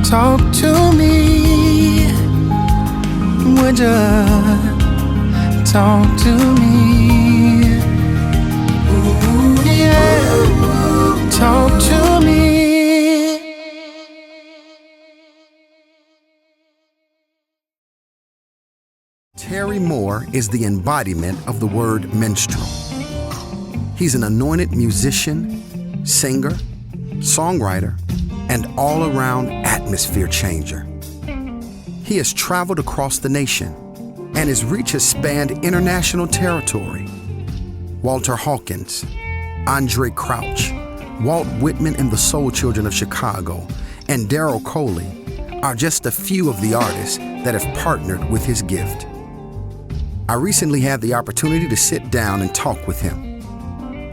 Talk to me. Would you talk to me? Ooh, yeah. Talk to me. Terry Moore is the embodiment of the word minstrel. He's an anointed musician, singer, songwriter, and all-around atmosphere changer. He has traveled across the nation, and his reach has spanned international territory. Walter Hawkins, Andre Crouch, Walt Whitman and the Soul Children of Chicago, and Daryl Coley are just a few of the artists that have partnered with his gift. I recently had the opportunity to sit down and talk with him.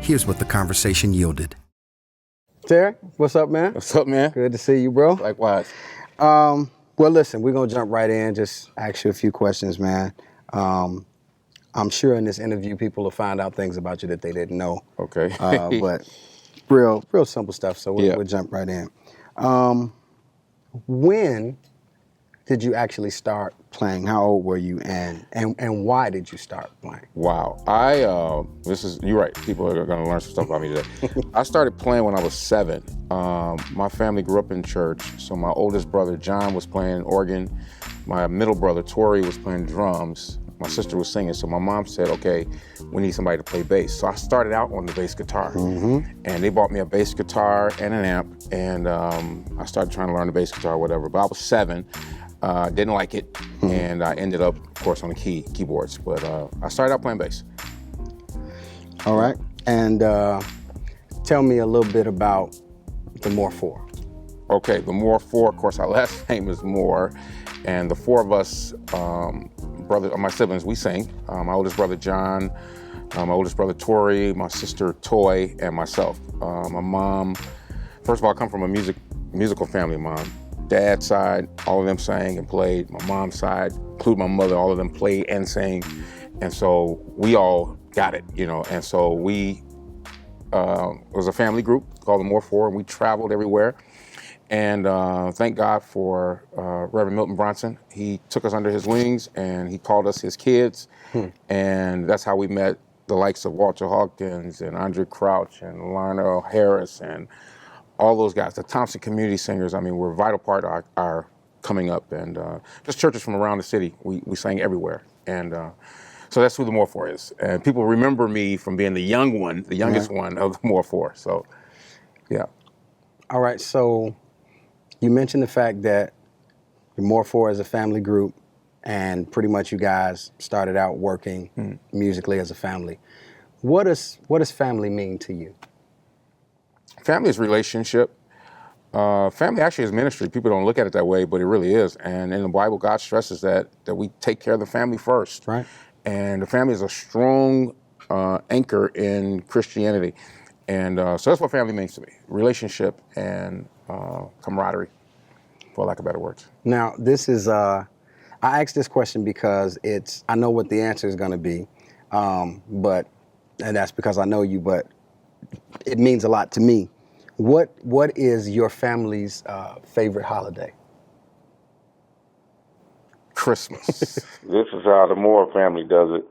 Here's what the conversation yielded. Terry, what's up, man? What's up, man? Good to see you, bro. Likewise. Well, listen, we're going to jump right in, just ask you a few questions, man. I'm sure in this interview, people will find out things about you that they didn't know. Okay. But real simple stuff, so we'll jump right in. When did you actually start playing? How old were you, and why did you start playing? Wow. You're right. People are going to learn some stuff about me today. I started playing when I was 7. My family grew up in church, so my oldest brother, John, was playing organ. My middle brother, Tori, was playing drums. My sister was singing, so my mom said, okay, we need somebody to play bass. So I started out on the bass guitar, and they bought me a bass guitar and an amp, and I started trying to learn the bass guitar or whatever, but I was 7. Didn't like it, and I ended up, of course, on the keyboards. But I started out playing bass. All right, and tell me a little bit about the Moore 4. Okay, the Moore 4, of course, our last name is Moore, and the 4 of us, my siblings, we sing. My oldest brother, John, my oldest brother, Tori, my sister, Toy, and myself. My mom, first of all, I come from a musical family. My dad's side, all of them sang and played. My mom's side, including my mother, all of them played and sang. And so we all got it, And so we, it was a family group called the Moore 4, and we traveled everywhere. And thank God for Reverend Milton Bronson. He took us under his wings, and he called us his kids. And that's how we met the likes of Walter Hawkins and Andre Crouch and Lionel Harris and all those guys, the Thompson Community Singers. I mean, were a vital part of our coming up, and just churches from around the city. We sang everywhere, and so that's who the Moore 4 is. And people remember me from being the youngest one of the Moore 4. So, yeah. All right, so you mentioned the fact that the Moore 4 is a family group, and pretty much you guys started out working musically as a family. What does family mean to you? Family is relationship. Family actually is ministry. People don't look at it that way, but it really is. And in the Bible, God stresses that we take care of the family first. Right. And the family is a strong anchor in Christianity. And so that's what family means to me. Relationship and camaraderie, for lack of better words. Now, this is, I asked this question because I know what the answer is going to be, and that's because I know you, but it means a lot to me. What is your family's favorite holiday? Christmas. This is how the Moore family does it.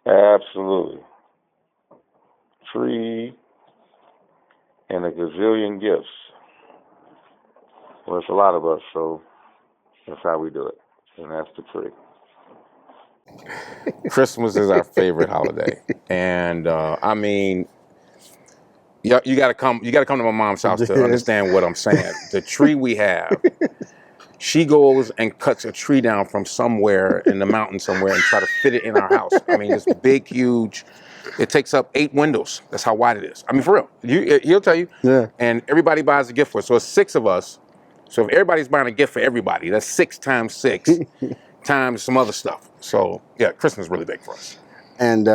Absolutely. Tree and a gazillion gifts. Well, it's a lot of us, so that's how we do it. And that's the tree. Christmas is our favorite holiday. And I mean, you gotta come to my mom's house to understand what I'm saying. The tree we have, she goes and cuts a tree down from somewhere in the mountain somewhere and try to fit it in our house. I mean, it's big, huge. It takes up 8 windows. That's how wide it is. I mean, for real. He'll tell you. Yeah. And everybody buys a gift for it. So it's 6 of us. So if everybody's buying a gift for everybody, that's 6 times 6 times some other stuff. So yeah, Christmas is really big for us. And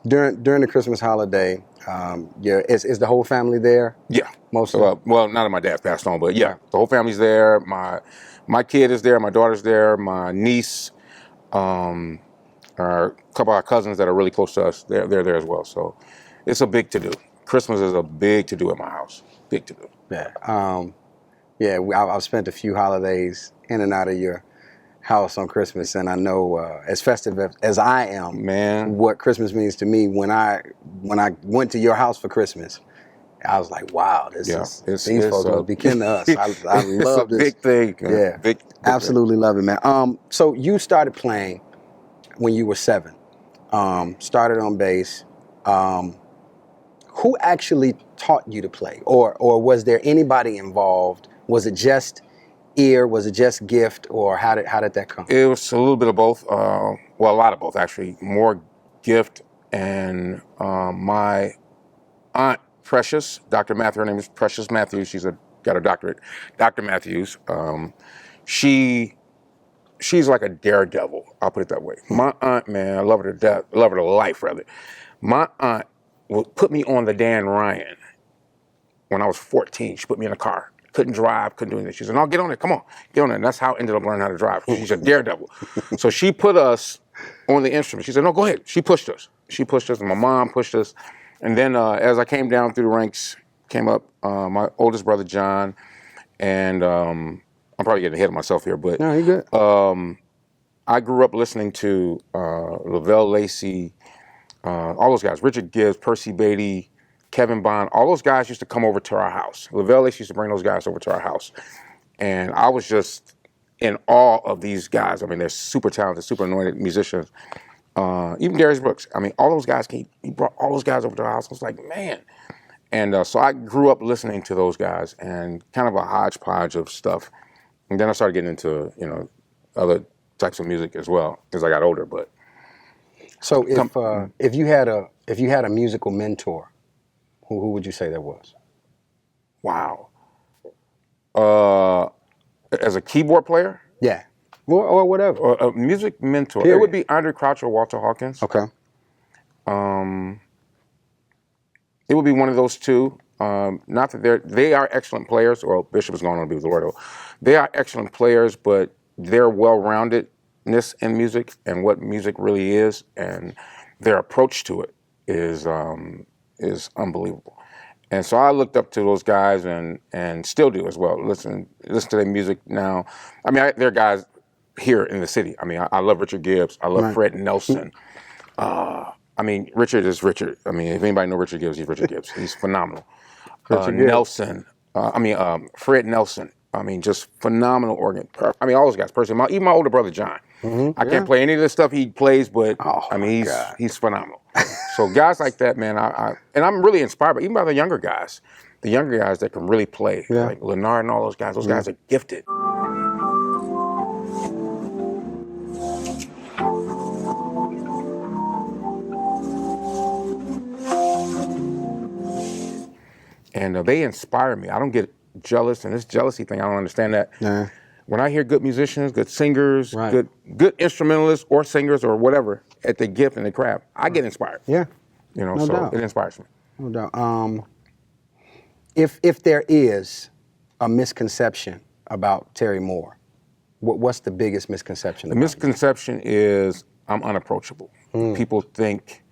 during the Christmas holiday, is the whole family there? Yeah. Most of them? Well, not that my dad passed on, but yeah, the whole family's there. My kid is there. My daughter's there. My niece, a couple of our cousins that are really close to us, they're there as well. So it's a big to-do. Christmas is a big to-do at my house. Big to-do. Yeah. Yeah, I've spent a few holidays in and out of your house on Christmas, and I know as festive as I am, Man. what Christmas means to me. When I went to your house for Christmas, I was like, wow, these folks must be kin to us. I love this. It's a big thing. Yeah, Big absolutely love it, man. So you started playing when you were 7. Started on bass. Who actually taught you to play, or was there anybody involved? Was it just ear? Was it just gift, or how did that come? It was a little bit of both. Well, a lot of both actually. More gift, and my aunt Precious, Dr. Matthews. Her name is Precious Matthews. She's got her doctorate, Dr. Matthews. She's like a daredevil. I'll put it that way. My aunt, man, I love her to death. I love her to life, rather. My aunt would put me on the Dan Ryan when I was 14. She put me in a car. Couldn't drive, couldn't do anything. She said, no, get on there, come on, get on there. And that's how I ended up learning how to drive. She's a daredevil. So she put us on the instrument. She said, no, go ahead. She pushed us, and my mom pushed us. And then as I came down through the ranks, came up my oldest brother, John, and I'm probably getting ahead of myself here, but No, you good. I grew up listening to Lavelle Lacey, all those guys, Richard Gibbs, Percy Beatty, Kevin Bond, all those guys used to come over to our house. Lavelle Lacey used to bring those guys over to our house. And I was just in awe of these guys. I mean, they're super talented, super anointed musicians. Even Darius Brooks. I mean, all those guys, he brought all those guys over to our house. I was like, man. And so I grew up listening to those guys and kind of a hodgepodge of stuff. And then I started getting into, other types of music as well as I got older. But so if you had a musical mentor, who would you say that was? wow. As a keyboard player? Yeah, or whatever. Or a music mentor. Period. It would be Andre Crouch or Walter Hawkins. Okay. It would be one of those two. Not that they are excellent players. Well, Bishop is going on to be with the Lord. They are excellent players, but their well-roundedness in music and what music really is, and their approach to it is unbelievable. And so I looked up to those guys and still do as well. Listen to their music now. I mean, there are guys here in the city. I mean, I love Richard Gibbs. I love Fred Nelson. I mean, Richard is Richard. I mean, if anybody knows Richard Gibbs, he's Richard Gibbs. He's phenomenal. Nelson. Fred Nelson. I mean, just phenomenal organ. I mean, all those guys. Personally, even my older brother John. I can't play any of the stuff he plays, but I mean, he's phenomenal. So guys like that, man, and I'm really inspired, even by the younger guys that can really play, like Leonard and all those guys. Those guys are gifted. And they inspire me. I don't get jealous, and this jealousy thing, I don't understand that. Yeah. When I hear good musicians, good singers, good instrumentalists or singers or whatever at the gift and the craft, I get inspired. Yeah. No doubt. It inspires me. No doubt. If there is a misconception about Terry Moore, what's the biggest misconception? The misconception is I'm unapproachable. People think,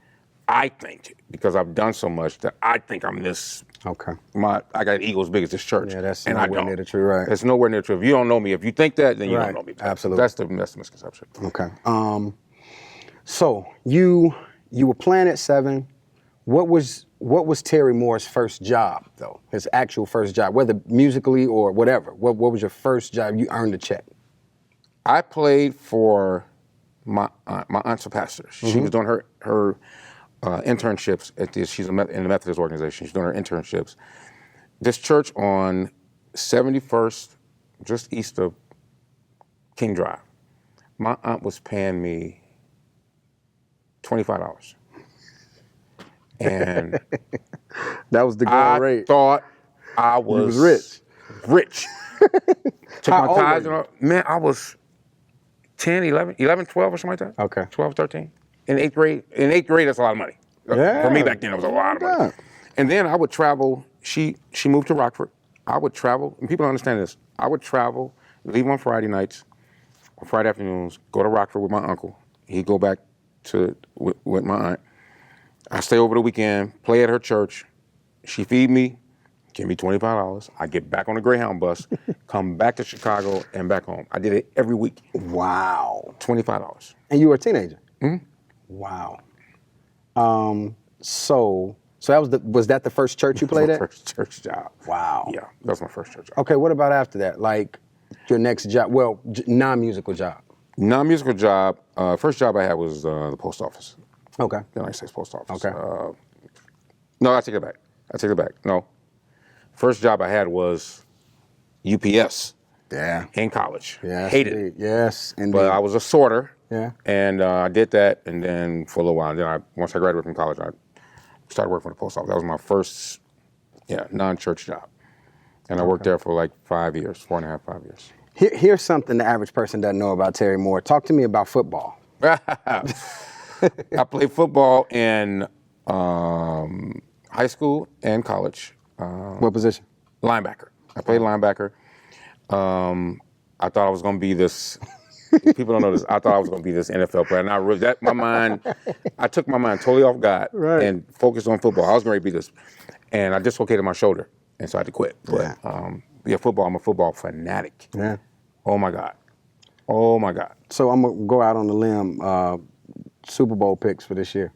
I think, because I've done so much, that I think I'm this. Okay. I got an ego as big as this church. Yeah, that's and nowhere near the truth, right? It's nowhere near the truth. If you don't know me, if you think that, then you don't know me. Absolutely. That's the misconception. Okay. So you were playing at 7. What was Terry Moore's first job, though? His actual first job, whether musically or whatever. What was your first job? You earned a check. I played for my aunt's a pastor. She was doing her internships at this. She's in the Methodist organization. She's doing her internships. This church on 71st, just east of King Drive. My aunt was paying me $25. And that was the going rate. I thought I was rich. Took my tithes and all. Man, I was 10, 11, 12 or something like that. Okay. 12, 13. In 8th grade. In 8th grade, that's a lot of money. Yeah. For me back then, it was a lot of money. And then I would travel. She moved to Rockford. I would travel, and people don't understand this. I would travel, leave on Friday nights, on Friday afternoons, go to Rockford with my uncle. He'd go back with my aunt. I stay over the weekend, play at her church. She feed me, give me $25. I get back on the Greyhound bus, come back to Chicago and back home. I did it every week. Wow. $25. And you were a teenager? Mhm. Wow. So was that the first church you played My at? first church job. Wow. Yeah, that was my first church job. Okay, what about after that? Like your next job, well, non-musical job. Non-musical job, first job I had was the post office, Okay. the United States Post Office. Okay. No, I take it back. No. First job I had was UPS Yeah. in college. Yes, Hated indeed. it. Yes, indeed. But I was a sorter. Yeah. And I did that, and then for a little while, then once I graduated from college, I started working for the post office. That was my first, non-church job. And I worked there for like 5 years, 4.5, 5 years. Here's something the average person doesn't know about Terry Moore. Talk to me about football. I played football in high school and college. What position? Linebacker. I played linebacker. I thought I was going to be this. People don't know this. I thought I was going to be this NFL player. And I took my mind totally off God and focused on football. I was going to be this, and I dislocated my shoulder, and so I had to quit. But football. I'm a football fanatic. Yeah. Oh my God. So I'm gonna go out on the limb. Super Bowl picks for this year.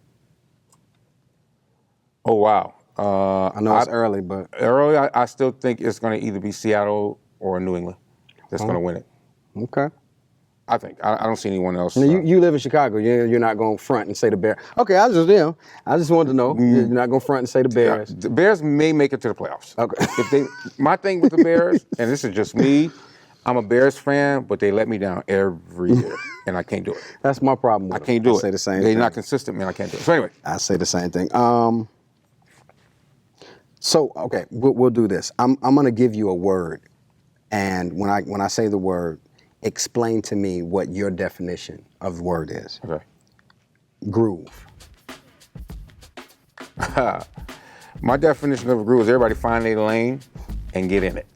Oh wow. I know it's early, but Early, I still think it's going to either be Seattle or New England that's going to win it. okay. I think. I don't see anyone else. Now, you live in Chicago. You're not going to front and say the Bears. Okay, I just wanted to know. You're not going to front and say the Bears. The Bears may make it to the playoffs. Okay. My thing with the Bears, and this is just me, I'm a Bears fan, but they let me down every year, and I can't do it. That's my problem with I can't do it. Say the same They're thing. not consistent, man. I can't do it. So anyway. I say the same thing. So okay, we'll do this. I'm going to give you a word, and when I say the word, explain to me what your definition of the word is. Okay. Groove. My definition of a groove is everybody find their lane and get in it.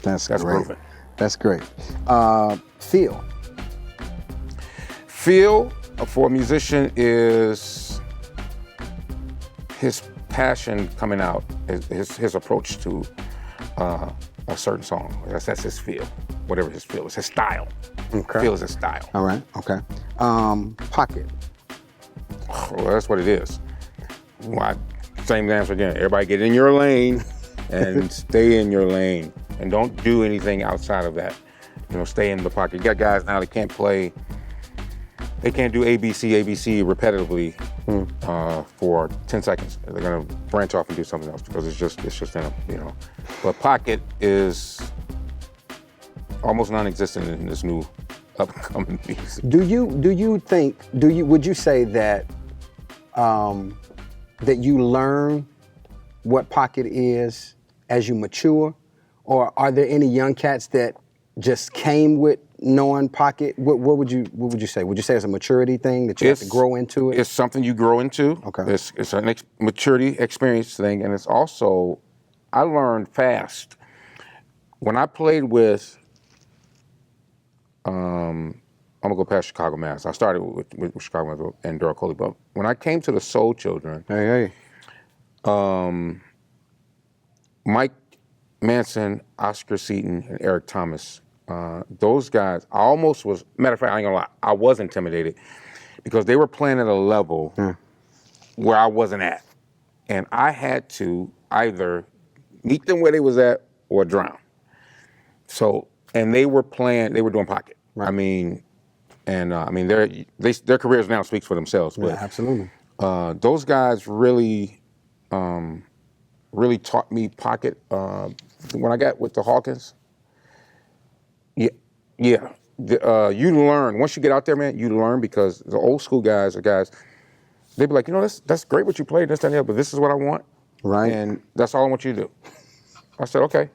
That's great. grooving. That's great. Feel. Feel for a musician is his passion coming out, his approach to a certain song. That's his feel, whatever his feel is, his style. Okay. Feel is his style. All right. Okay. Pocket. Well, that's what it is. Same answer again. Everybody get in your lane and stay in your lane, and don't do anything outside of that. Stay in the pocket. You got guys now that can't play. They can't do ABC repetitively for 10 seconds. They're gonna branch off and do something else because it's just in them, But pocket is almost non-existent in this new upcoming music. Would you say that that you learn what pocket is as you mature, or are there any young cats that just came with knowing pocket? What would you say? Would you say it's a maturity thing that you have to grow into it? It's something you grow into. Okay. It's a maturity experience thing, and it's also, I learned fast. When I played with, I'm gonna go past Chicago Mass. I started with Chicago Mass and Daryl Coley, but when I came to the Soul Children, Mike Manson, Oscar Seaton, and Eric Thomas, those guys, I almost was, matter of fact, I ain't gonna lie, I was intimidated because they were playing at a level where I wasn't at. And I had to either meet them where they was at or drown. So, and they were doing pocket. Right. I mean, their careers now speaks for themselves. But absolutely. Those guys really taught me pocket. When I got with the Hawkins, you learn. Once you get out there, man, you learn because the old school guys are guys, they'd be like, that's great what you played, this, that, and the other, but this is what I want. Right. And that's all I want you to do. I said, okay.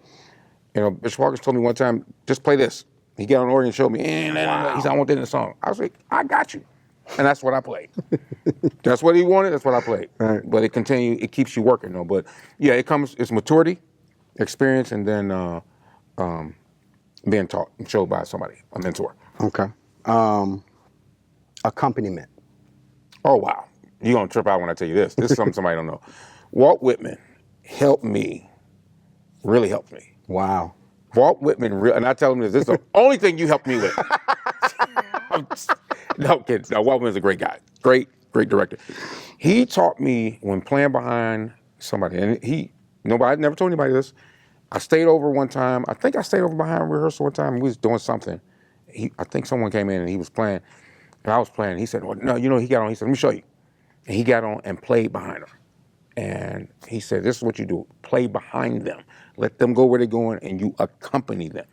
Bishop Hawkins told me one time, just play this. He got on the organ and showed me, he said, I want that in the song. I was like, I got you. And that's what I played. That's what he wanted, that's what I played. Right. But it keeps you working though. But yeah, it's maturity, experience, and then being taught and showed by somebody, a mentor. Okay. Accompaniment. Oh, wow. You're going to trip out when I tell you this. This is something somebody don't know. Walt Whitman helped me really helped me. Wow. Walt Whitman, and I tell him this is the only thing you helped me with. No, kids. No, Walt Whitman's a great guy. Great director. He taught me when playing behind somebody, and I never told anybody this. I stayed over one time. I think I stayed over behind rehearsal one time. And we was doing something. I think someone came in and he was playing, and I was playing. He said, "Well, no, he got on." He said, "Let me show you." And he got on and played behind her. And he said, "This is what you do: play behind them. Let them go where they're going, and you accompany them."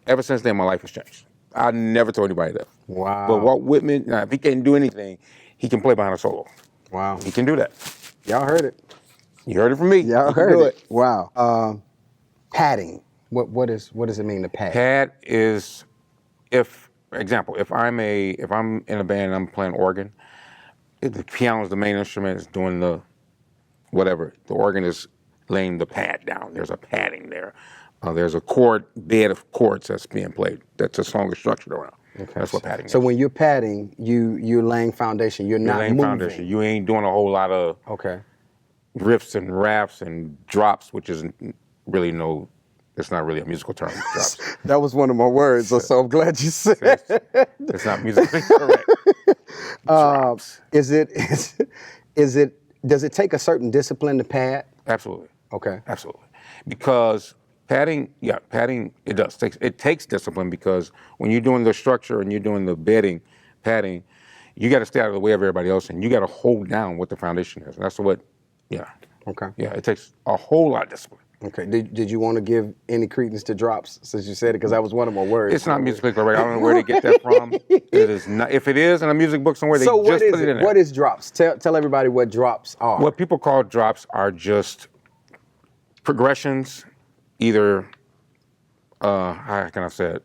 Ever since then, my life has changed. I never told anybody that. Wow. But Walt Whitman, now, if he can't do anything, he can play behind a solo. Wow. He can do that. Y'all heard it. You heard it from me. Y'all He can heard do it. Wow. Padding. What does it mean to pad? Pad is, if I'm in a band and I'm playing organ, the piano is the main instrument. It's doing the whatever. The organ is laying the pad down. There's a padding there. There's a bed of chords that's being played. That's a song is structured around. Okay. That's what padding is. So when you're padding, you're laying foundation. You're not moving. Foundation. You ain't doing a whole lot of riffs and raps and drops, which is really it's not really a musical term, drops. That was one of my words, so I'm glad you said it. It's not musically correct. Drops. Does it take a certain discipline to pad? Absolutely. Okay. Absolutely. Because padding, it does. It takes discipline because when you're doing the structure and you're doing the bedding, padding, you got to stay out of the way of everybody else and you got to hold down what the foundation is. And that's what, Okay. Yeah, it takes a whole lot of discipline. Okay. Did you want to give any credence to drops since you said it? Because that was one of my words. It's not musically correct. I don't know where they get that from. It is not. If it is in a music book somewhere, they just put it in there. What is drops? Tell everybody what drops are. What people call drops are just progressions, either, how can I say it?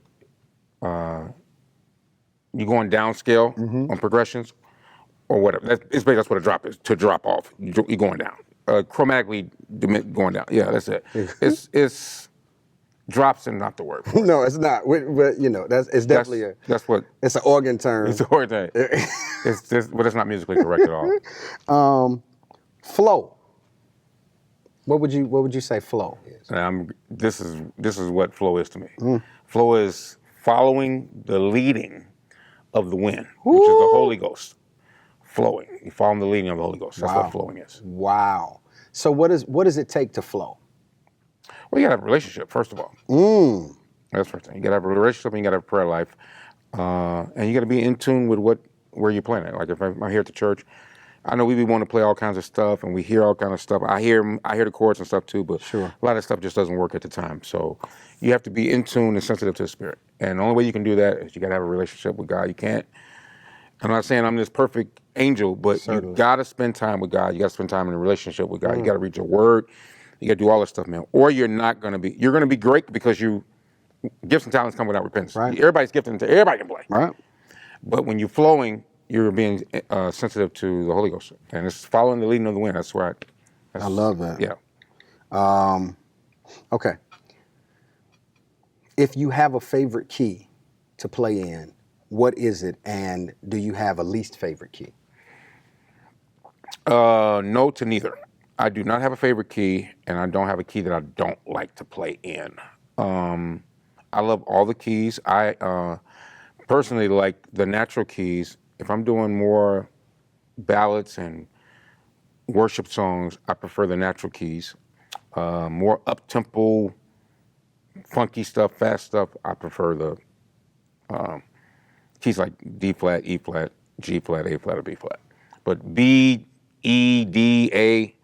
You're going downscale on progressions or whatever. That's what a drop is, to drop off. You're going down. Chromatically going down. Yeah, that's it. It's drops and not the word for it. No, it's not. But it's definitely it's an organ term. It's an organ term. But it's not musically correct at all. Flow. What would you say flow is? This is what flow is to me. Flow is following the leading of the wind, which is the Holy Ghost. Flowing. You follow the leading of the Holy Ghost. That's what flowing is. Wow. So what does it take to flow? Well, you gotta have a relationship, first of all. That's the first thing. You gotta have a relationship and you gotta have a prayer life. And you gotta be in tune with where you're playing at. Like if I'm here at the church, I know we be wanting to play all kinds of stuff and we hear all kinds of stuff. I hear the chords and stuff too, but a lot of stuff just doesn't work at the time. So you have to be in tune and sensitive to the Spirit. And the only way you can do that is you gotta have a relationship with God. You can't, I'm not saying I'm this perfect angel, but you gotta spend time with God. You gotta spend time in a relationship with God. You gotta read your word. You gotta do all this stuff, man. Or you're gonna be great because gifts and talents come without repentance. Right. Everybody's gifted, everybody can play. Right. But when you're flowing, you're being sensitive to the Holy Ghost. And it's following the leading of the wind. That's right. I love that. Yeah. Okay. If you have a favorite key to play in, what is it, and do you have a least favorite key? No to neither. I do not have a favorite key, and I don't have a key that I don't like to play in. I love all the keys. I personally like the natural keys. If I'm doing more ballads and worship songs, I prefer the natural keys. More up-tempo, funky stuff, fast stuff, I prefer the keys like D flat, E flat, G flat, A flat, or B flat. But B, E, D, A,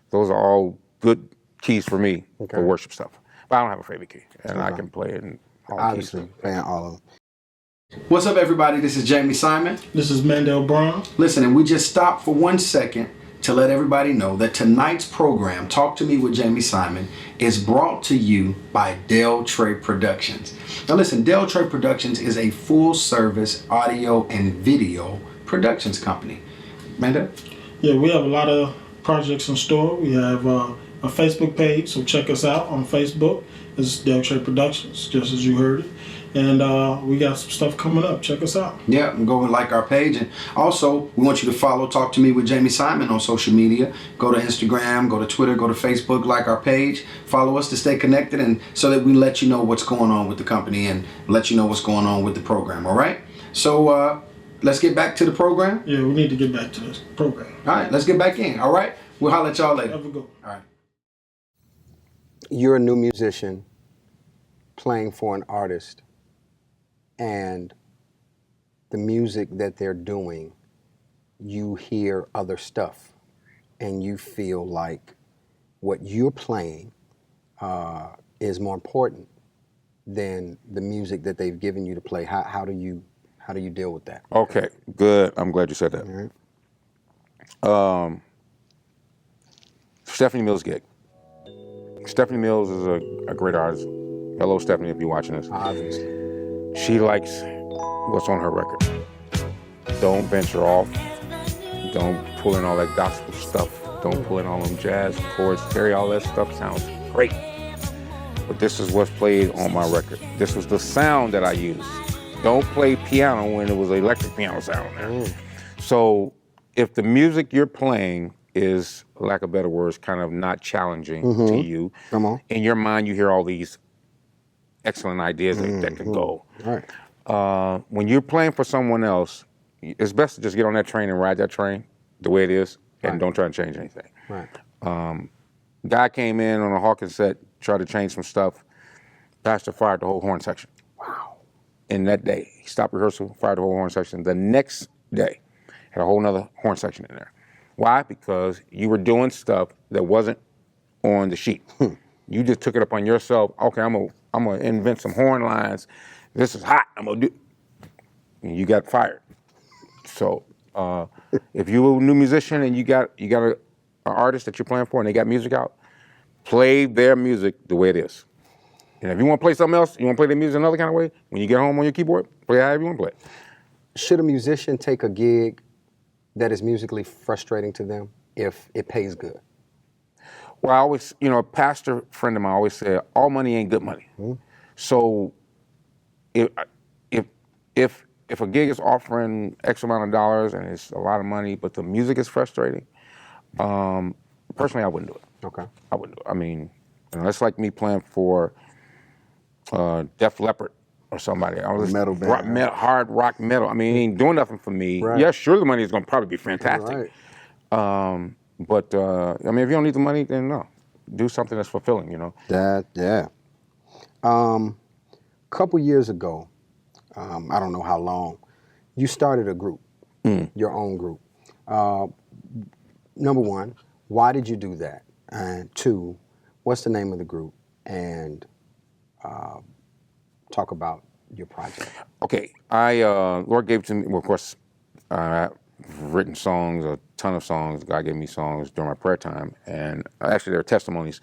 those are all good keys for me for worship stuff. But I don't have a favorite key, and I can play it in all keys. Playing all of them. What's up, everybody? This is Jamie Simon. This is Mandel Brown. Listen, and we just stopped for 1 second to let everybody know that tonight's program, Talk to Me with Jamie Simon, is brought to you by Del Trey Productions. Now listen, Del Trey Productions is a full-service audio and video productions company. Mandel? Yeah, we have a lot of projects in store. We have a Facebook page, so check us out on Facebook. It's Del Trey Productions, just as you heard it. And we got some stuff coming up. Check us out. Yeah, and go and like our page. And also, we want you to follow Talk to Me with Jamie Simon on social media. Go to Instagram, go to Twitter, go to Facebook, like our page. Follow us to stay connected, and so that we let you know what's going on with the company and let you know what's going on with the program, all right? So let's get back to the program. Yeah, we need to get back to this program. All right, let's get back in, all right? We'll holler at y'all later. Have a go. All right. You're a new musician playing for an artist, and the music that they're doing, you hear other stuff, and you feel like what you're playing is more important than the music that they've given you to play. How do you deal with that? Okay, good. I'm glad you said that. All right. Stephanie Mills' gig. Stephanie Mills is a great artist. Hello, Stephanie, if you're watching this. Obviously. She likes what's on her record. Don't venture off. Don't pull in all that gospel stuff. Don't pull in all them jazz chords. Terry, all that stuff sounds great. But this is what's played on my record. This was the sound that I used. Don't play piano when it was an electric piano sound there. So if the music you're playing is, lack of better words, kind of not challenging to you, Come on. in your mind you hear all these excellent ideas that could go. All right. When you're playing for someone else, it's best to just get on that train and ride that train the way it is, and Right. don't try to change anything. Right. Guy came in on a Hawkins set, tried to change some stuff. Pastor fired the whole horn section. Wow. In that day, he stopped rehearsal, fired the whole horn section. The next day, had a whole nother horn section in there. Why? Because you were doing stuff that wasn't on the sheet. You just took it upon yourself. Okay, I'm gonna invent some horn lines. This is hot. I'm gonna do. And you got fired. So if you're a new musician and you got an artist that you're playing for and they got music out, play their music the way it is. And if you want to play something else, you want to play their music another kind of way, when you get home on your keyboard, play however you want to play. Should a musician take a gig that is musically frustrating to them if it pays good? Well, I always, a pastor friend of mine always said, all money ain't good money. So if a gig is offering X amount of dollars and it's a lot of money, but the music is frustrating, personally, I wouldn't do it. Okay. I wouldn't do it. I mean, that's like me playing for Def Leppard or somebody. I was Metal band, hard rock metal. I mean, it ain't doing nothing for me. Right. Yeah, sure, the money is going to probably be fantastic. Right. But I mean, if you don't need the money, then no. Do something that's fulfilling, Yeah. Couple years ago, I don't know how long, you started a group, your own group. Number one, why did you do that? And two, what's the name of the group? And talk about your project. Okay, Lord gave it to me. Well, of course, I've written songs, a ton of songs. God gave me songs during my prayer time, and actually there are testimonies.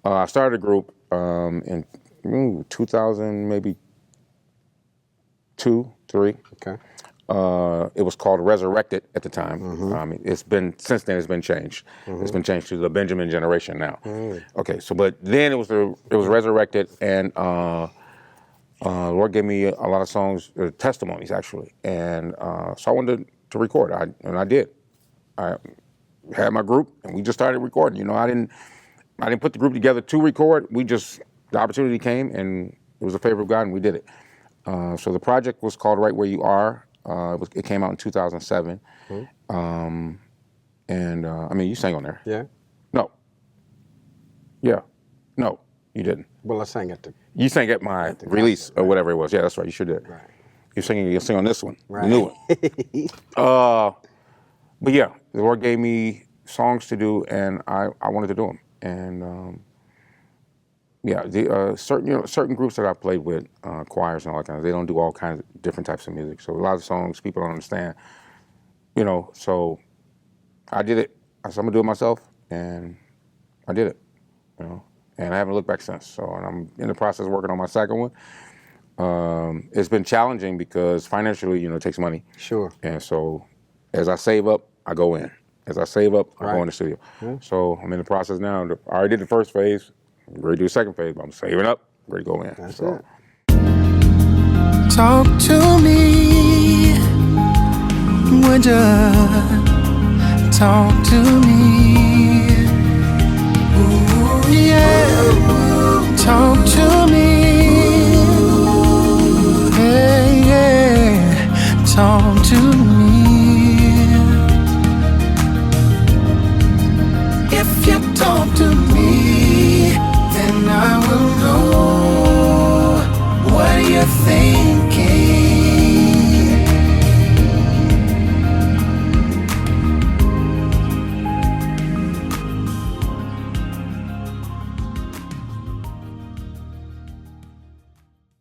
I started a group in 2000, maybe 2, 3. Okay. It was called Resurrected at the time. It's been since then. It's been changed. It's been changed to the Benjamin Generation now. Okay, so but then it was Resurrected, and Lord gave me a lot of songs, testimonies actually, and so I wanted to record. I did. I had my group, and we just started recording. I didn't put the group together to record. The opportunity came, and it was a favor of God, and we did it. So the project was called Right Where You Are. It came out in 2007. And I mean, you sang on there. Yeah. No. Yeah. No, you didn't. Well, I sang at the. You sang at my release or whatever it was. Yeah, that's right. You sure did. Right. You sing on this one, Right. the new one. But yeah, the Lord gave me songs to do, and I wanted to do them. And yeah, the certain groups that I played with, choirs and all that kind of, they don't do all kinds of different types of music. So a lot of songs people don't understand. So I did it. I said I'm gonna do it myself, and I did it. And I haven't looked back since. So, and I'm in the process of working on my second one. It's been challenging because financially, it takes money. Sure. And so, as I save up, I go in. As I save up, I Right. go in the studio. So I'm in the process now. I already did the first phase. I'm ready to do the second phase, but I'm saving up, ready to go in. That's so. it. Talk to me. Would you talk to me? Ooh, yeah. Talk